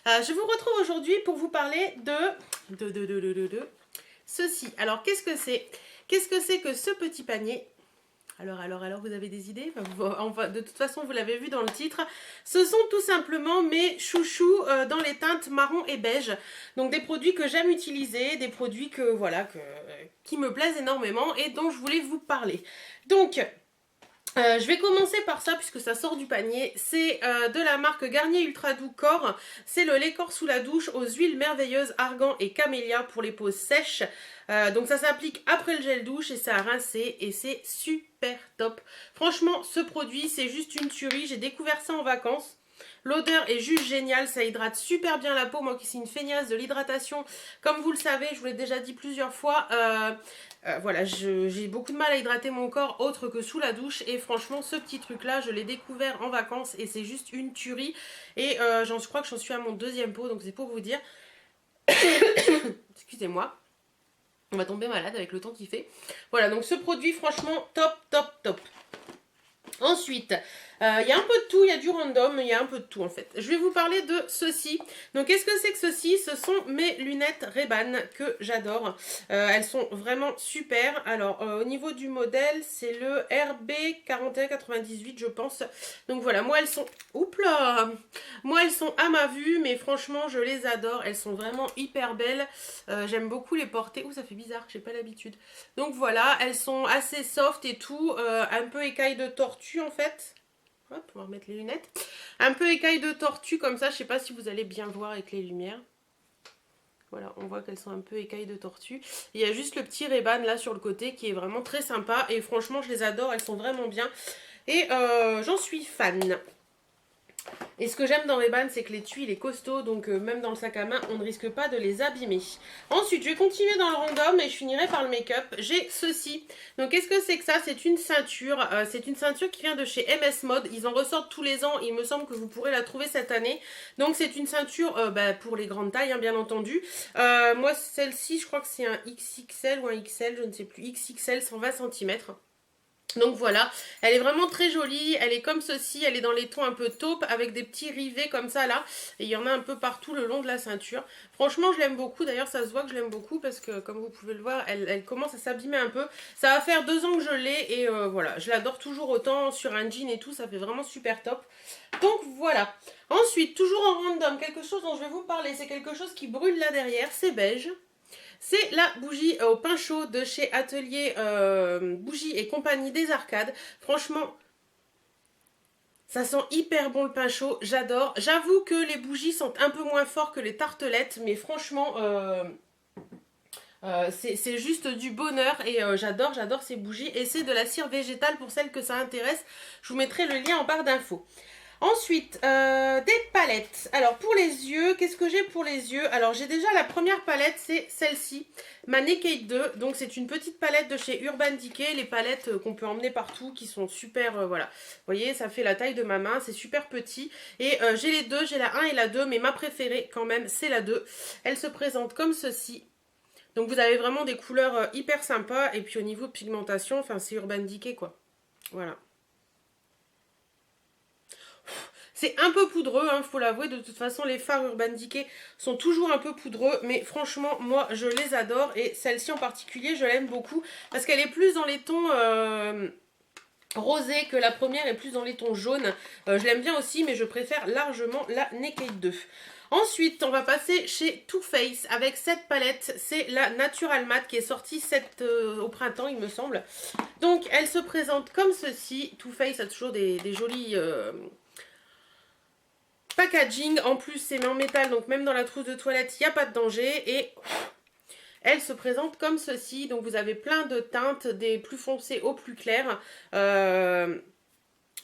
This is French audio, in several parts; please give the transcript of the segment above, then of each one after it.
Je vous retrouve aujourd'hui pour vous parler de ceci. Alors, qu'est-ce que c'est? Qu'est-ce que c'est que ce petit panier? Alors, vous avez des idées? Enfin, de toute façon, vous l'avez vu dans le titre. Ce sont tout simplement mes chouchous dans les teintes marron et beige. Donc, des produits que j'aime utiliser, des produits qui me plaisent énormément et dont je voulais vous parler. Donc, je vais commencer par ça puisque ça sort du panier. C'est de la marque Garnier Ultra Doux Corps. C'est le lait corps sous la douche aux huiles merveilleuses argan et camélia pour les peaux sèches. Donc ça s'applique après le gel douche et ça a rincé et c'est super top. Franchement, ce produit, c'est juste une tuerie. J'ai découvert ça en vacances. L'odeur est juste géniale, ça hydrate super bien la peau. Moi qui suis une feignasse de l'hydratation, comme vous le savez, je vous l'ai déjà dit plusieurs fois, voilà, j'ai beaucoup de mal à hydrater mon corps autre que sous la douche. Et franchement, ce petit truc là, je l'ai découvert en vacances et c'est juste une tuerie. Et je crois que j'en suis à mon deuxième pot, donc c'est pour vous dire. Excusez-moi. On va tomber malade avec le temps qu'il fait. Voilà, donc ce produit, franchement, top, top, top. Ensuite, il y a un peu de tout, il y a du random, il y a un peu de tout en fait. Je vais vous parler de ceci. Donc qu'est-ce que c'est que ceci? Ce sont mes lunettes Ray-Ban que j'adore. Elles sont vraiment super. Alors au niveau du modèle, c'est le RB4198 je pense. Donc voilà, moi elles sont... Oups là! Moi elles sont à ma vue, mais franchement je les adore. Elles sont vraiment hyper belles. J'aime beaucoup les porter. Ouh, ça fait bizarre, j'ai pas l'habitude. Donc voilà, elles sont assez soft et tout. Un peu écaille de tortue en fait. Hop, on va remettre les lunettes. Un peu écaille de tortue comme ça. Je sais pas si vous allez bien voir avec les lumières. Voilà, on voit qu'elles sont un peu écailles de tortue. Et il y a juste le petit Ray-Ban là sur le côté qui est vraiment très sympa. Et franchement, je les adore. Elles sont vraiment bien. Et j'en suis fan. Et ce que j'aime dans Ray-Ban, c'est que l'étui il est costaud, donc même dans le sac à main, on ne risque pas de les abîmer. Ensuite, je vais continuer dans le random et je finirai par le make-up. J'ai ceci. Donc, qu'est-ce que c'est que ça? C'est une ceinture. C'est une ceinture qui vient de chez MS Mode. Ils en ressortent tous les ans. Il me semble que vous pourrez la trouver cette année. Donc, c'est une ceinture pour les grandes tailles, hein, bien entendu. Moi, celle-ci, je crois que c'est un XXL ou un XL, je ne sais plus. XXL, 120 cm. Donc voilà, elle est vraiment très jolie, elle est comme ceci, elle est dans les tons un peu taupe avec des petits rivets comme ça là. Et il y en a un peu partout le long de la ceinture. Franchement, je l'aime beaucoup, d'ailleurs ça se voit que je l'aime beaucoup parce que comme vous pouvez le voir, elle commence à s'abîmer un peu. Ça va faire 2 ans que je l'ai et voilà, je l'adore toujours autant sur un jean et tout, ça fait vraiment super top. Donc voilà. Ensuite, toujours en random, quelque chose dont je vais vous parler, c'est quelque chose qui brûle là derrière, c'est beige. C'est la bougie au pain chaud de chez Atelier Bougie et compagnie des Arcades. Franchement, ça sent hyper bon le pain chaud, j'adore. J'avoue que les bougies sentent un peu moins fort que les tartelettes, mais franchement, c'est juste du bonheur et j'adore ces bougies. Et c'est de la cire végétale pour celles que ça intéresse. Je vous mettrai le lien en barre d'infos. Ensuite, des palettes. Alors, pour les yeux, qu'est-ce que j'ai pour les yeux? Alors, j'ai déjà la première palette, c'est celle-ci, ma Naked 2. Donc, c'est une petite palette de chez Urban Decay. Les palettes qu'on peut emmener partout, qui sont super, voilà. Vous voyez, ça fait la taille de ma main, c'est super petit. Et j'ai les deux, j'ai la 1 et la 2, mais ma préférée, quand même, c'est la 2. Elle se présente comme ceci. Donc, vous avez vraiment des couleurs hyper sympas. Et puis, au niveau de pigmentation, enfin, c'est Urban Decay, quoi. Voilà. C'est un peu poudreux, hein, faut l'avouer. De toute façon, les fards Urban Decay sont toujours un peu poudreux. Mais franchement, moi, je les adore. Et celle-ci en particulier, je l'aime beaucoup. Parce qu'elle est plus dans les tons rosés que la première et plus dans les tons jaunes. Je l'aime bien aussi, mais je préfère largement la Naked 2. Ensuite, on va passer chez Too Faced avec cette palette. C'est la Natural Matte qui est sortie au printemps, il me semble. Donc, elle se présente comme ceci. Too Faced a toujours des jolis... packaging, en plus c'est en métal, donc même dans la trousse de toilette il n'y a pas de danger. Et elle se présente comme ceci, donc vous avez plein de teintes, des plus foncés aux plus clairs. Voilà,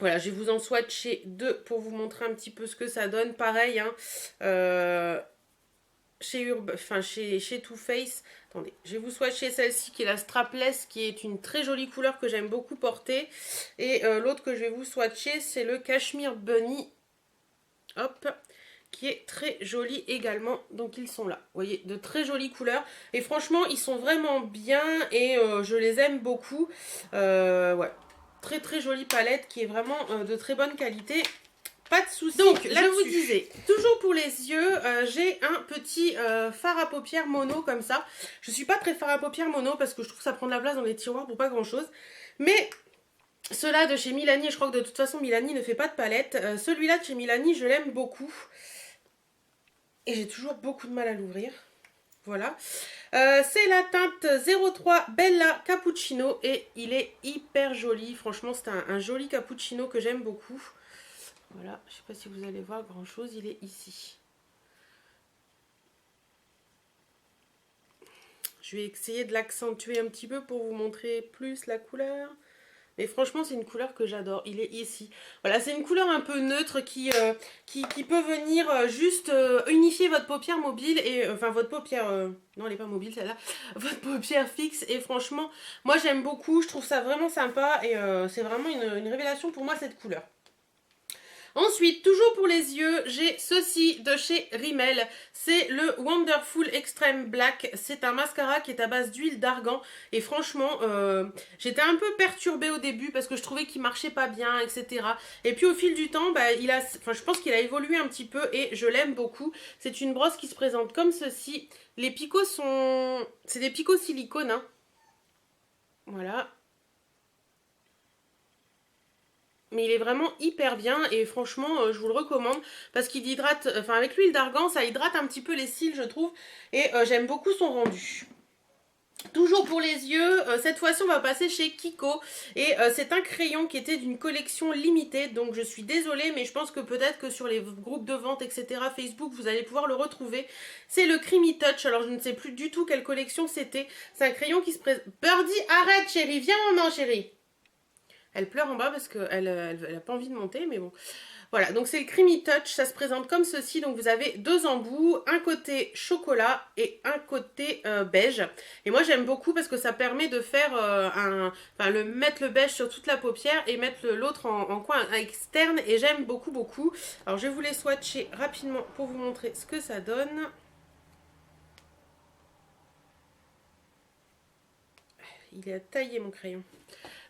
je vais vous en swatcher 2 pour vous montrer un petit peu ce que ça donne. Pareil, hein, chez Too Faced. Attendez, je vais vous swatcher celle-ci qui est la Strapless, qui est une très jolie couleur que j'aime beaucoup porter. Et l'autre que je vais vous swatcher, c'est le Cashmere Bunny. Hop, qui est très joli également. Donc ils sont là, vous voyez, de très jolies couleurs. Et franchement, ils sont vraiment bien et je les aime beaucoup. Ouais, très très jolie palette qui est vraiment de très bonne qualité. pas de soucis. Donc, je vous disais, toujours pour les yeux, j'ai un petit fard à paupières mono comme ça. Je suis pas très fard à paupières mono parce que je trouve que ça prend de la place dans les tiroirs pour pas grand chose. Mais ceux-là de chez Milani, je crois que de toute façon Milani ne fait pas de palette. Celui-là de chez Milani, je l'aime beaucoup. Et j'ai toujours beaucoup de mal à l'ouvrir. Voilà. C'est la teinte 03 Bella Cappuccino et il est hyper joli. Franchement, c'est un joli cappuccino que j'aime beaucoup. Voilà, je ne sais pas si vous allez voir grand chose, il est ici. Je vais essayer de l'accentuer un petit peu pour vous montrer plus la couleur. Mais franchement, c'est une couleur que j'adore. Il est ici. Voilà, c'est une couleur un peu neutre qui peut venir juste unifier votre paupière mobile et enfin votre paupière non, elle n'est pas mobile celle-là. Votre paupière fixe. Et franchement, moi j'aime beaucoup. Je trouve ça vraiment sympa et c'est vraiment une révélation pour moi cette couleur. Ensuite, toujours pour les yeux, j'ai ceci de chez Rimmel. C'est le Wonderful Extreme Black. C'est un mascara qui est à base d'huile d'argan. Et franchement, j'étais un peu perturbée au début parce que je trouvais qu'il marchait pas bien, etc. Et puis au fil du temps, bah, je pense qu'il a évolué un petit peu et je l'aime beaucoup. C'est une brosse qui se présente comme ceci. Les picots sont... c'est des picots silicone, hein. Voilà. Mais il est vraiment hyper bien et franchement je vous le recommande parce qu'il hydrate, enfin avec l'huile d'argan ça hydrate un petit peu les cils je trouve et j'aime beaucoup son rendu. Toujours pour les yeux, cette fois-ci on va passer chez Kiko et c'est un crayon qui était d'une collection limitée donc je suis désolée mais je pense que peut-être que sur les groupes de vente etc Facebook vous allez pouvoir le retrouver. C'est le Creamy Touch, alors je ne sais plus du tout quelle collection c'était, c'est un crayon qui se présente... Birdie arrête chérie, viens maman chérie. Elle pleure en bas parce qu'elle n'a pas envie de monter, mais bon. Voilà, donc c'est le Creamy Touch, ça se présente comme ceci. Donc vous avez deux embouts, un côté chocolat et un côté beige. Et moi j'aime beaucoup parce que ça permet de faire mettre le beige sur toute la paupière et mettre l'autre en coin externe. Et j'aime beaucoup, beaucoup. Alors je vais vous les swatcher rapidement pour vous montrer ce que ça donne. Il est à tailler mon crayon.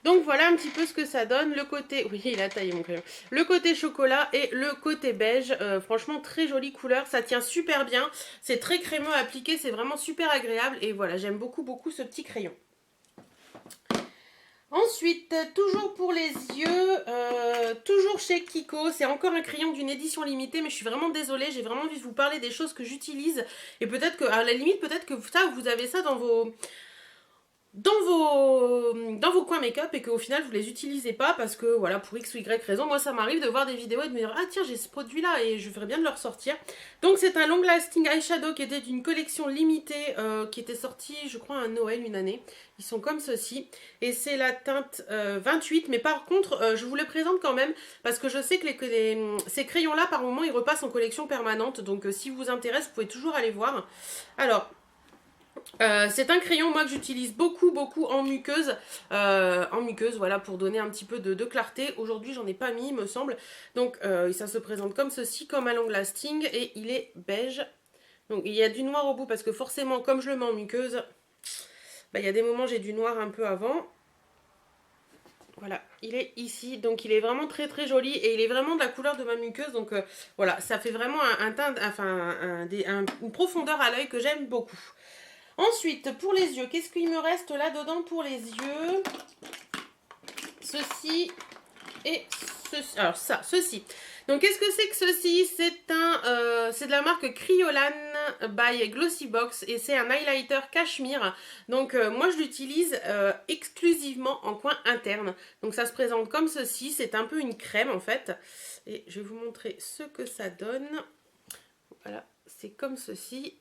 Donc voilà un petit peu ce que ça donne, le côté, oui il a taillé mon crayon, le côté chocolat et le côté beige, franchement très jolie couleur, ça tient super bien, c'est très crémeux à appliquer, c'est vraiment super agréable et voilà j'aime beaucoup beaucoup ce petit crayon. Ensuite, toujours pour les yeux, toujours chez Kiko, c'est encore un crayon d'une édition limitée mais je suis vraiment désolée, j'ai vraiment envie de vous parler des choses que j'utilise et peut-être que, à la limite peut-être que ça vous avez ça dans vos coins make-up et qu'au final vous les utilisez pas parce que voilà pour x ou y raison. Moi ça m'arrive de voir des vidéos et de me dire ah tiens j'ai ce produit là et je ferais bien de le ressortir. Donc c'est un long lasting eyeshadow qui était d'une collection limitée qui était sortie je crois à Noël une année. Ils sont comme ceci et c'est la teinte 28 mais par contre je vous le présente quand même parce que je sais que ces crayons là par moment ils repassent en collection permanente donc si vous intéresse vous pouvez toujours aller voir. Alors c'est un crayon moi que j'utilise beaucoup en muqueuse, voilà pour donner un petit peu de clarté. Aujourd'hui j'en ai pas mis il me semble, donc ça se présente comme ceci, comme un long lasting et il est beige. Donc il y a du noir au bout parce que forcément comme je le mets en muqueuse, bah, il y a des moments j'ai du noir un peu avant. Voilà, il est ici, donc il est vraiment très joli et il est vraiment de la couleur de ma muqueuse, donc voilà, ça fait vraiment un teint, enfin une profondeur à l'œil que j'aime beaucoup. Ensuite, pour les yeux, qu'est-ce qu'il me reste là-dedans pour les yeux? Ceci et ceci. Alors ça, ceci. Donc qu'est-ce que c'est que ceci? C'est de la marque Kryolan by Glossybox et c'est un highlighter cachemire. Donc moi je l'utilise exclusivement en coin interne. Donc ça se présente comme ceci, c'est un peu une crème en fait. Et je vais vous montrer ce que ça donne. Voilà, c'est comme ceci.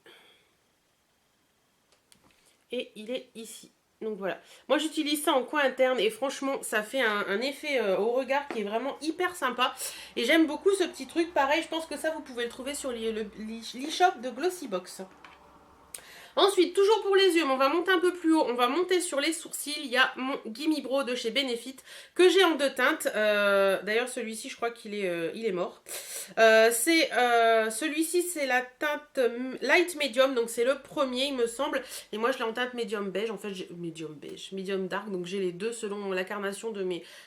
Et il est ici. Donc voilà. Moi j'utilise ça en coin interne et franchement ça fait un effet au regard qui est vraiment hyper sympa. Et j'aime beaucoup ce petit truc. Pareil je pense que ça vous pouvez le trouver sur l'e-shop de Glossybox. Ensuite, toujours pour les yeux, mais on va monter un peu plus haut, on va monter sur les sourcils. Il y a mon Gimme Bro de chez Benefit que j'ai en deux teintes. D'ailleurs, celui-ci, je crois qu'il est mort. Celui-ci, c'est la teinte Light Medium, donc c'est le premier, il me semble. Et moi, je l'ai en teinte Medium Beige. En fait, Medium Dark, donc j'ai les deux selon l'incarnation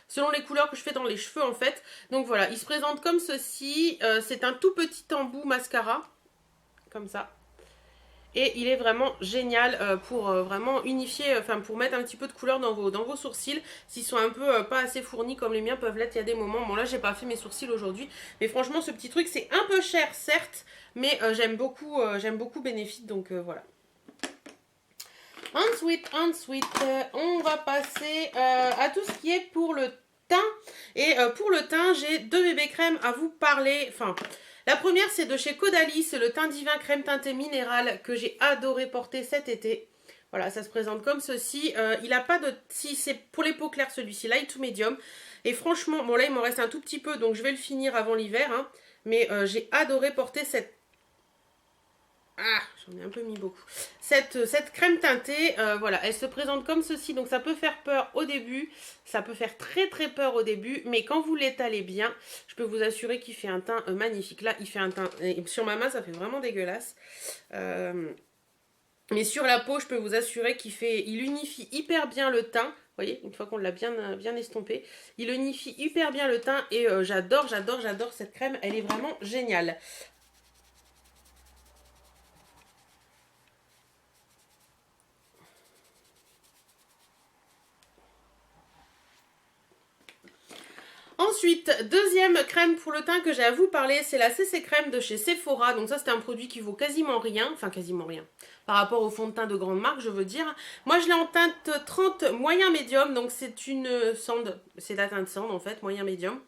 selon les couleurs que je fais dans les cheveux, en fait. Donc voilà, il se présente comme ceci. C'est un tout petit embout mascara, comme ça. Et il est vraiment génial pour vraiment unifier, enfin pour mettre un petit peu de couleur dans vos sourcils. S'ils sont un peu pas assez fournis comme les miens peuvent l'être, il y a des moments. Bon là j'ai pas fait mes sourcils aujourd'hui. Mais franchement ce petit truc c'est un peu cher certes. Mais j'aime beaucoup Benefit donc voilà. Ensuite, on va passer à tout ce qui est pour le teint. Et pour le teint j'ai deux bébés crèmes à vous parler. Enfin... La première, c'est de chez Caudalie, c'est le teint divin crème teintée minérale que j'ai adoré porter cet été. Voilà, ça se présente comme ceci. Il n'a pas de... Si c'est pour les peaux claires, celui-ci, light to medium. Et franchement, bon là, il m'en reste un tout petit peu, donc je vais le finir avant l'hiver. Hein. Mais j'ai adoré porter cette... Ah, j'en ai un peu mis beaucoup. Cette crème teintée, voilà, elle se présente comme ceci. Donc ça peut faire peur au début. Ça peut faire très très peur au début. Mais quand vous l'étalez bien, je peux vous assurer qu'il fait un teint magnifique. Là, il fait un teint... Sur ma main, ça fait vraiment dégueulasse. Mais sur la peau, je peux vous assurer il unifie hyper bien le teint. Vous voyez, une fois qu'on l'a bien estompé. Il unifie hyper bien le teint. Et j'adore cette crème. Elle est vraiment géniale. Ensuite, deuxième crème pour le teint que j'ai à vous parler, c'est la CC Crème de chez Sephora. Donc ça, c'est un produit qui vaut quasiment rien, enfin quasiment rien, par rapport au fond de teint de grande marque, je veux dire. Moi, je l'ai en teinte 30 moyen médium, donc c'est une sand, c'est la teinte sand en fait, moyen médium.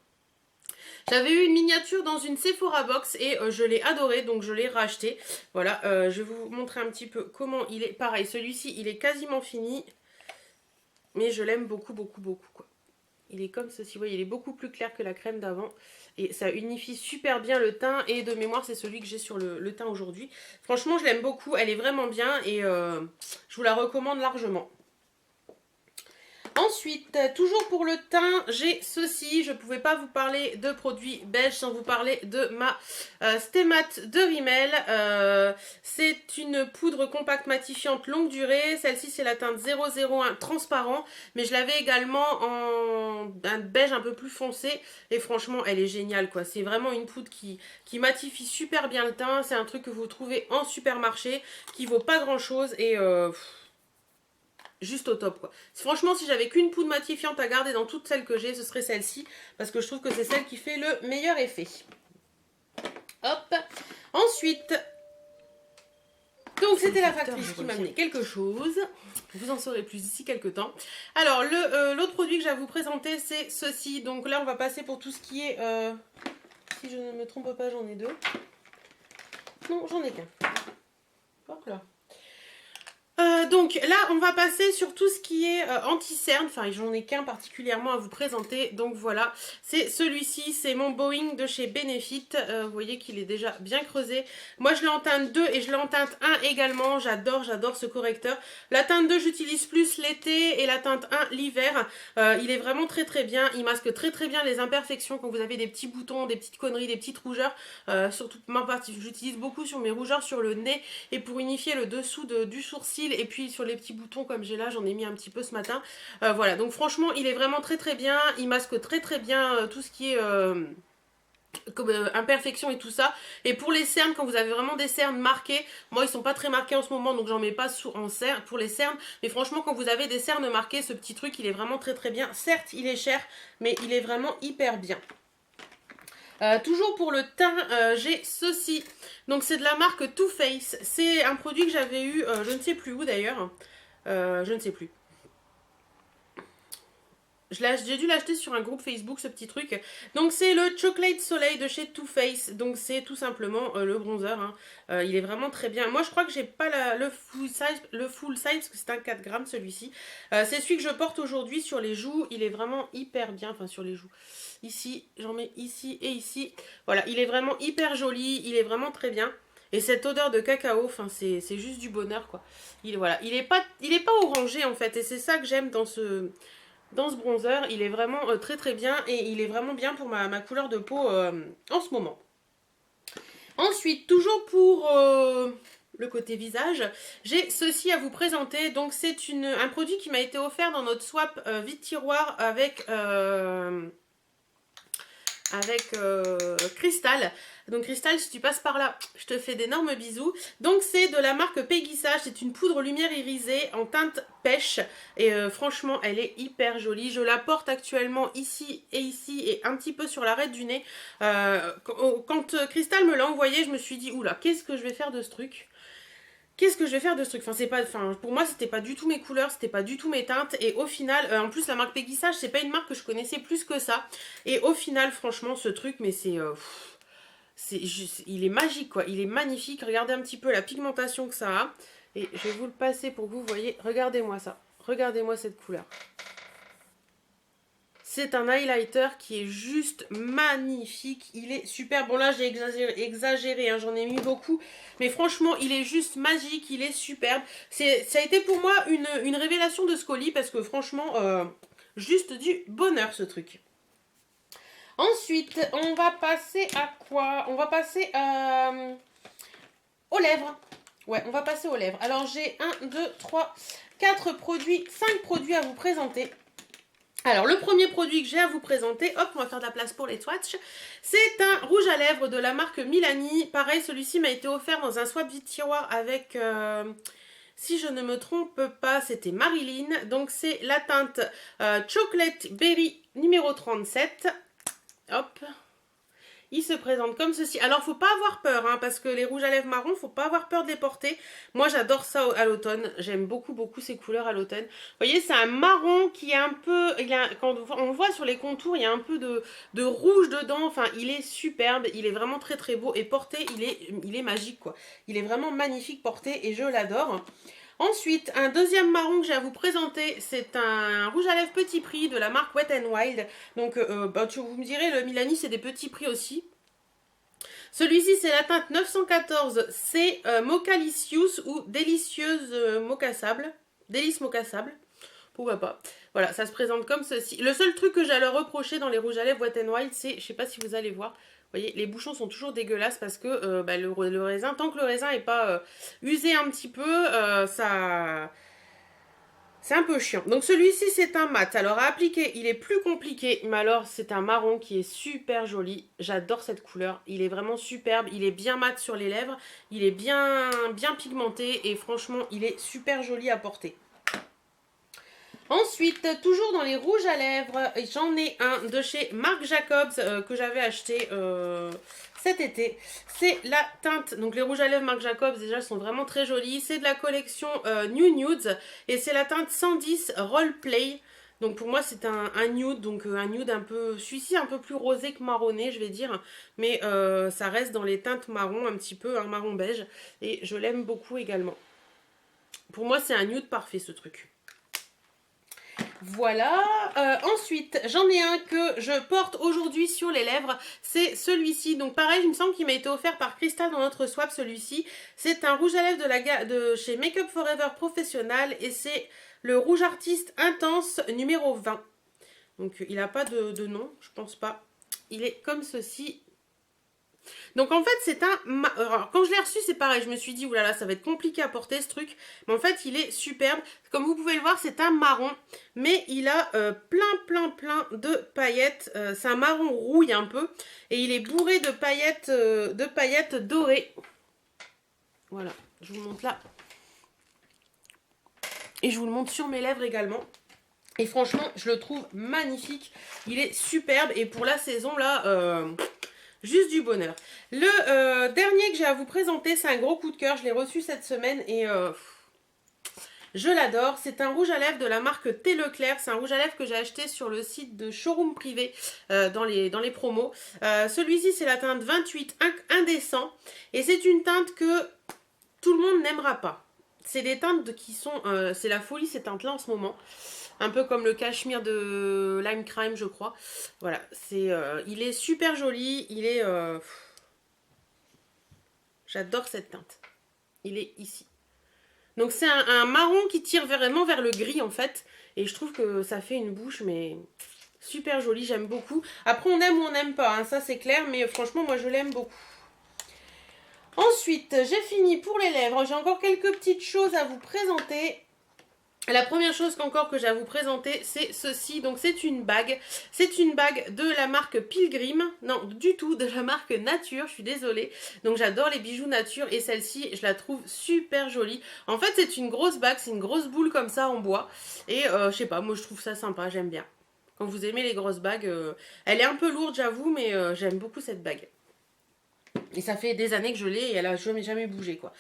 J'avais eu une miniature dans une Sephora box et je l'ai adoré, donc je l'ai racheté. Voilà, je vais vous montrer un petit peu comment il est. Pareil, celui-ci, il est quasiment fini, mais je l'aime beaucoup quoi. Il est comme ceci, vous voyez, il est beaucoup plus clair que la crème d'avant. Et ça unifie super bien le teint. Et de mémoire, c'est celui que j'ai sur le teint aujourd'hui. Franchement, je l'aime beaucoup. Elle est vraiment bien et je vous la recommande largement. Ensuite, toujours pour le teint, j'ai ceci. Je ne pouvais pas vous parler de produits belges sans vous parler de ma Stémat de Rimmel. C'est une poudre compacte matifiante longue durée. Celle-ci, c'est la teinte 001 transparent. Mais je l'avais également en un beige un peu plus foncé. Et franchement, elle est géniale, quoi. C'est vraiment une poudre qui matifie super bien le teint. C'est un truc que vous trouvez en supermarché, qui vaut pas grand-chose et... juste au top quoi. Franchement si j'avais qu'une poudre matifiante à garder dans toutes celles que j'ai, ce serait celle-ci. Parce que je trouve que c'est celle qui fait le meilleur effet. Hop. Ensuite, donc c'était la factrice qui m'a amené quelque chose. Vous en saurez plus d'ici quelques temps. Alors l'autre produit que j'ai à vous présenter c'est ceci. Donc là on va passer pour tout ce qui est... si je ne me trompe pas j'en ai deux. Non j'en ai qu'un. Hop là. Donc là on va passer sur tout ce qui est anti-cerne, enfin j'en ai qu'un particulièrement à vous présenter, donc voilà, c'est celui-ci, c'est mon Boeing de chez Benefit, vous voyez qu'il est déjà bien creusé, moi je l'ai en teinte 2 et je l'ai en teinte 1 également, j'adore ce correcteur, la teinte 2 j'utilise plus l'été et la teinte 1 l'hiver, il est vraiment très très bien, il masque très très bien les imperfections quand vous avez des petits boutons, des petites conneries, des petites rougeurs, surtout ma partie, j'utilise beaucoup sur mes rougeurs sur le nez et pour unifier le dessous du sourcil. Et puis sur les petits boutons comme j'ai là, j'en ai mis un petit peu ce matin. Voilà, donc franchement, il est vraiment très très bien. Il masque très très bien tout ce qui est comme imperfection et tout ça. Et pour les cernes, quand vous avez vraiment des cernes marquées, moi ils sont pas très marqués en ce moment, donc j'en mets pas en cerne pour les cernes. Mais franchement, quand vous avez des cernes marquées, ce petit truc, il est vraiment très très bien. Certes, il est cher, mais il est vraiment hyper bien. Toujours pour le teint, j'ai ceci. Donc c'est de la marque Too Faced. C'est un produit que j'avais eu, je ne sais plus où d'ailleurs. Je ne sais plus. J'ai dû l'acheter sur un groupe Facebook, ce petit truc. Donc c'est le Chocolate Soleil de chez Too Faced. Donc c'est tout simplement le bronzer. Hein. Il est vraiment très bien. Moi je crois que j'ai pas le full size parce que c'est un 4 grammes celui-ci. C'est celui que je porte aujourd'hui sur les joues. Il est vraiment hyper bien. Enfin sur les joues. Ici, j'en mets ici et ici. Voilà, il est vraiment hyper joli. Il est vraiment très bien. Et cette odeur de cacao, enfin c'est juste du bonheur quoi. Voilà, il est pas orangé en fait et c'est ça que j'aime dans ce bronzer. Il est vraiment très très bien et il est vraiment bien pour ma couleur de peau en ce moment. Ensuite, toujours pour le côté visage, j'ai ceci à vous présenter. Donc c'est un produit qui m'a été offert dans notre swap vide tiroir avec Cristal. Donc Cristal, si tu passes par là, je te fais d'énormes bisous. Donc c'est de la marque Peggy Sage, c'est une poudre lumière irisée en teinte pêche. Et franchement, elle est hyper jolie. Je la porte actuellement ici et un petit peu sur l'arête du nez. Quand Cristal me l'a envoyé, je me suis dit, oula, qu'est-ce que je vais faire de ce truc ? Qu'est-ce que je vais faire de ce truc? Pour moi, c'était pas du tout mes couleurs, c'était pas du tout mes teintes. Et au final, en plus, la marque Peggy Sage, c'est pas une marque que je connaissais plus que ça. Et au final, franchement, ce truc, mais il est magique, quoi. Il est magnifique. Regardez un petit peu la pigmentation que ça a. Et je vais vous le passer pour que vous voyez. Regardez-moi ça. Regardez-moi cette couleur. C'est un highlighter qui est juste magnifique. Il est super. Bon là j'ai exagéré hein, j'en ai mis beaucoup. Mais franchement il est juste magique. Il est superbe. Ça a été pour moi une révélation de ce colis. Parce que franchement juste du bonheur ce truc. Ensuite on va passer à quoi? On va passer aux lèvres. Ouais on va passer aux lèvres. Alors j'ai 1, 2, 3, 4 produits, 5 produits à vous présenter. Alors, le premier produit que j'ai à vous présenter, hop, on va faire de la place pour les swatchs, c'est un rouge à lèvres de la marque Milani. Pareil, celui-ci m'a été offert dans un swap vide tiroir avec, si je ne me trompe pas, c'était Marilyn. Donc, c'est la teinte Chocolate Berry numéro 37. Hop. Il se présente comme ceci. Alors, faut pas avoir peur, hein, parce que les rouges à lèvres marron, faut pas avoir peur de les porter. Moi, j'adore ça à l'automne. J'aime beaucoup, beaucoup ces couleurs à l'automne. Vous voyez, c'est un marron qui est un peu... quand on voit sur les contours, il y a un peu de rouge dedans. Enfin, il est superbe. Il est vraiment très, très beau. Et porté, il est magique, quoi. Il est vraiment magnifique porté et je l'adore. Ensuite, un deuxième marron que j'ai à vous présenter, c'est un rouge à lèvres petit prix de la marque Wet n Wild. Donc, vous me direz, le Milani, c'est des petits prix aussi. Celui-ci, c'est la teinte 914, c'est Mocalicious ou Délicieuse Mocha Sable. Délice Mocha Sable, pourquoi pas. Voilà, ça se présente comme ceci. Le seul truc que j'ai à leur reprocher dans les rouges à lèvres Wet n Wild, c'est, je sais pas si vous allez voir, vous voyez, les bouchons sont toujours dégueulasses parce que le raisin, tant que le raisin n'est pas usé un petit peu, ça... C'est un peu chiant. Donc celui-ci, c'est un mat. Alors à appliquer, il est plus compliqué. Mais alors, c'est un marron qui est super joli. J'adore cette couleur. Il est vraiment superbe. Il est bien mat sur les lèvres. Il est bien pigmenté. Et franchement, il est super joli à porter. Ensuite, toujours dans les rouges à lèvres, j'en ai un de chez Marc Jacobs que j'avais acheté cet été. C'est la teinte, donc les rouges à lèvres Marc Jacobs déjà sont vraiment très jolis. C'est de la collection New Nudes et c'est la teinte 110 Roleplay. Donc pour moi c'est un nude, donc un nude un peu, celui-ci un peu plus rosé que marronné je vais dire. Mais ça reste dans les teintes marron un petit peu, un marron beige. Et je l'aime beaucoup également. Pour moi c'est un nude parfait ce truc. Voilà, ensuite j'en ai un que je porte aujourd'hui sur les lèvres, c'est celui-ci. Donc pareil, il me semble qu'il m'a été offert par Cristal dans notre swap celui-ci. C'est un rouge à lèvres de chez Make Up Forever Professionnal et c'est le rouge artiste intense numéro 20. Donc il n'a pas de nom, je pense pas. Il est comme ceci. Donc en fait c'est un... Alors, quand je l'ai reçu c'est pareil, je me suis dit oulala ça va être compliqué à porter ce truc. Mais en fait il est superbe. Comme vous pouvez le voir c'est un marron. Mais il a plein de paillettes. C'est un marron rouille un peu. Et il est bourré de paillettes dorées. Voilà, je vous le montre là. Et je vous le montre sur mes lèvres également. Et franchement je le trouve magnifique. Il est superbe et pour la saison là... Juste du bonheur. Le dernier que j'ai à vous présenter, c'est un gros coup de cœur. Je l'ai reçu cette semaine et je l'adore. C'est un rouge à lèvres de la marque Thé Leclerc. C'est un rouge à lèvres que j'ai acheté sur le site de Showroom Privé dans les promos. Celui-ci, c'est la teinte 28 Indécent. Et c'est une teinte que tout le monde n'aimera pas. C'est des teintes qui sont... c'est la folie ces teintes-là en ce moment. Un peu comme le cachemire de Lime Crime, je crois. Voilà, il est super joli. Il est... J'adore cette teinte. Il est ici. Donc c'est un marron qui tire vraiment vers le gris en fait. Et je trouve que ça fait une bouche mais super jolie, j'aime beaucoup. Après on aime ou on n'aime pas, hein, ça c'est clair. Mais franchement moi je l'aime beaucoup. Ensuite j'ai fini pour les lèvres. J'ai encore quelques petites choses à vous présenter. La première chose que j'ai à vous présenter, c'est ceci. Donc c'est une bague. C'est une bague de la marque Pilgrim. Non, du tout, de la marque Nature. Je suis désolée. Donc j'adore les bijoux Nature et celle-ci, je la trouve super jolie. En fait, c'est une grosse bague. C'est une grosse boule comme ça en bois. Et je sais pas, moi je trouve ça sympa. J'aime bien. Quand vous aimez les grosses bagues, elle est un peu lourde, j'avoue, mais j'aime beaucoup cette bague. Et ça fait des années que je l'ai et elle a jamais bougé, quoi.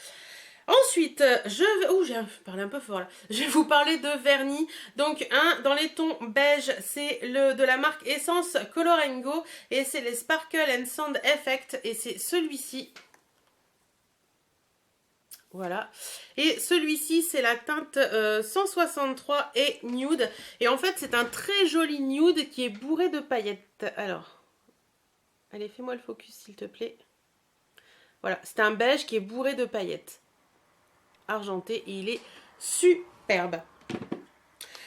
Ensuite, je vais... Ouh, j'ai parlé un peu fort là. Je vais vous parler de vernis. Donc, dans les tons beige, c'est le de la marque Essence Color & Go. Et c'est les Sparkle and Sand Effect. Et c'est celui-ci. Voilà. Et celui-ci, c'est la teinte 163 et nude. Et en fait, c'est un très joli nude qui est bourré de paillettes. Alors, allez, fais-moi le focus, s'il te plaît. Voilà, c'est un beige qui est bourré de paillettes. Argenté et il est superbe.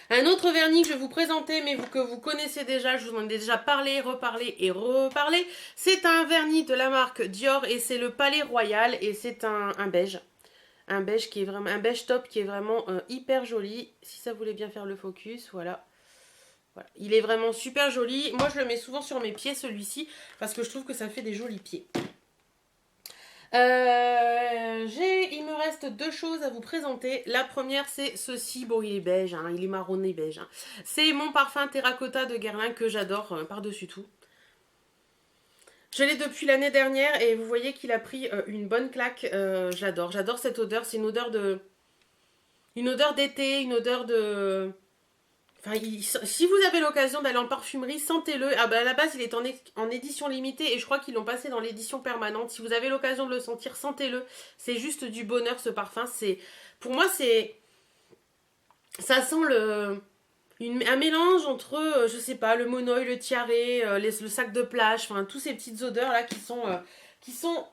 Un autre vernis que je vais vous présenter mais que vous connaissez déjà, je vous en ai déjà parlé, reparlé et reparlé, c'est un vernis de la marque Dior et c'est le Palais Royal et c'est un beige. Un beige qui est vraiment un beige top qui est vraiment hyper joli. Si ça voulait bien faire le focus, voilà. Voilà. Il est vraiment super joli. Moi je le mets souvent sur mes pieds celui-ci parce que je trouve que ça fait des jolis pieds. Il me reste deux choses à vous présenter. La première c'est ceci, bon il est beige, hein, il est marronné beige. Hein. C'est mon parfum Terracotta de Guerlain que j'adore par-dessus tout. Je l'ai depuis l'année dernière et vous voyez qu'il a pris une bonne claque. J'adore cette odeur, c'est une odeur d'été, une odeur de... Enfin, si vous avez l'occasion d'aller en parfumerie, sentez-le. Ah bah à la base, il est en édition limitée et je crois qu'ils l'ont passé dans l'édition permanente. Si vous avez l'occasion de le sentir, sentez-le. C'est juste du bonheur ce parfum. Pour moi, ça sent un mélange entre, je sais pas, le monoï, le tiaré, le sac de plage, enfin tous ces petites odeurs là qui sont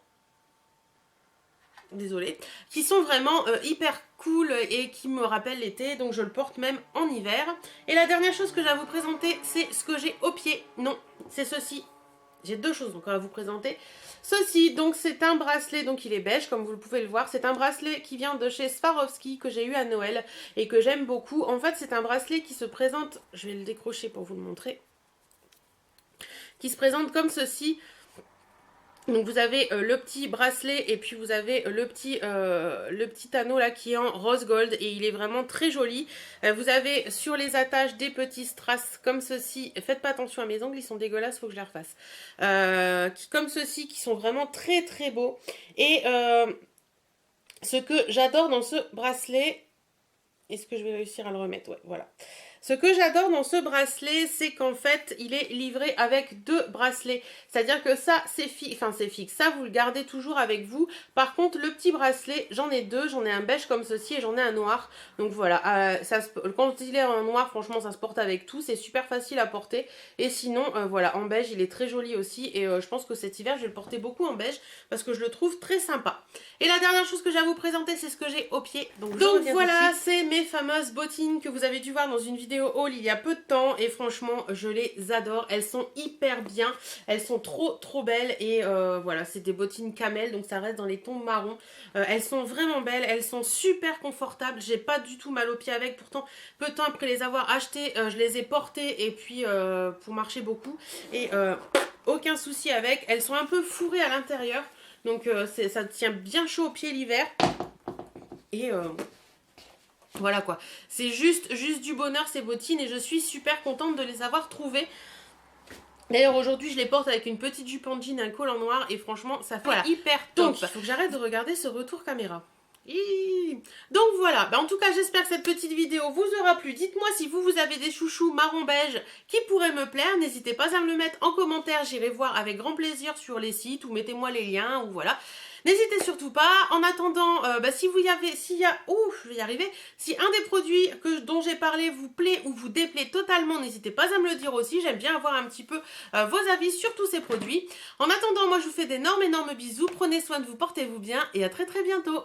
désolée, qui sont vraiment hyper cool et qui me rappellent l'été, donc je le porte même en hiver. Et la dernière chose que j'ai à vous présenter, c'est ce que j'ai au pied. Non, c'est ceci. J'ai deux choses donc à vous présenter. Ceci, donc c'est un bracelet, donc il est beige comme vous pouvez le voir. C'est un bracelet qui vient de chez Swarovski que j'ai eu à Noël et que j'aime beaucoup. En fait, c'est un bracelet qui se présente, je vais le décrocher pour vous le montrer, qui se présente comme ceci. Donc vous avez le petit bracelet et puis vous avez le petit anneau là qui est en rose gold et il est vraiment très joli. Vous avez sur les attaches des petits strass comme ceci. Faites pas attention à mes ongles, ils sont dégueulasses, faut que je les refasse. Comme ceci qui sont vraiment très très beaux. Et ce que j'adore dans ce bracelet, est-ce que je vais réussir à le remettre? Ouais, voilà. Ce que j'adore dans ce bracelet, c'est qu'en fait, il est livré avec deux bracelets. C'est-à-dire que ça, c'est fixe. Enfin, c'est fixe. Ça, vous le gardez toujours avec vous. Par contre, le petit bracelet, j'en ai deux. J'en ai un beige comme ceci et j'en ai un noir. Donc voilà, quand il est en noir, franchement, ça se porte avec tout. C'est super facile à porter. Et sinon, voilà, en beige, il est très joli aussi. Et je pense que cet hiver, je vais le porter beaucoup en beige parce que je le trouve très sympa. Et la dernière chose que j'ai à vous présenter, c'est ce que j'ai au pied. Donc voilà, c'est mes fameuses bottines que vous avez dû voir dans une vidéo haul il y a peu de temps et franchement je les adore, elles sont hyper bien, elles sont trop belles et voilà, c'est des bottines camel donc ça reste dans les tons marron, elles sont vraiment belles, elles sont super confortables, j'ai pas du tout mal aux pieds avec, pourtant peu de temps après les avoir achetées je les ai portées et puis pour marcher beaucoup et aucun souci avec, elles sont un peu fourrées à l'intérieur donc ça tient bien chaud aux pieds l'hiver et voilà quoi, c'est juste du bonheur ces bottines et je suis super contente de les avoir trouvées. D'ailleurs aujourd'hui je les porte avec une petite jupe en jean, un col en noir et franchement ça fait hyper top. Donc il faut que j'arrête de regarder ce retour caméra. Donc voilà, en tout cas j'espère que cette petite vidéo vous aura plu. Dites-moi si vous avez des chouchous marron beige qui pourraient me plaire. N'hésitez pas à me le mettre en commentaire, j'irai voir avec grand plaisir sur les sites ou mettez-moi les liens ou voilà. N'hésitez surtout pas. En attendant, si vous y avez, s'il y a, je vais y arriver. Si un des produits dont j'ai parlé vous plaît ou vous déplaît totalement, n'hésitez pas à me le dire aussi. J'aime bien avoir un petit peu vos avis sur tous ces produits. En attendant, moi je vous fais d'énormes bisous. Prenez soin de vous, portez-vous bien et à très bientôt.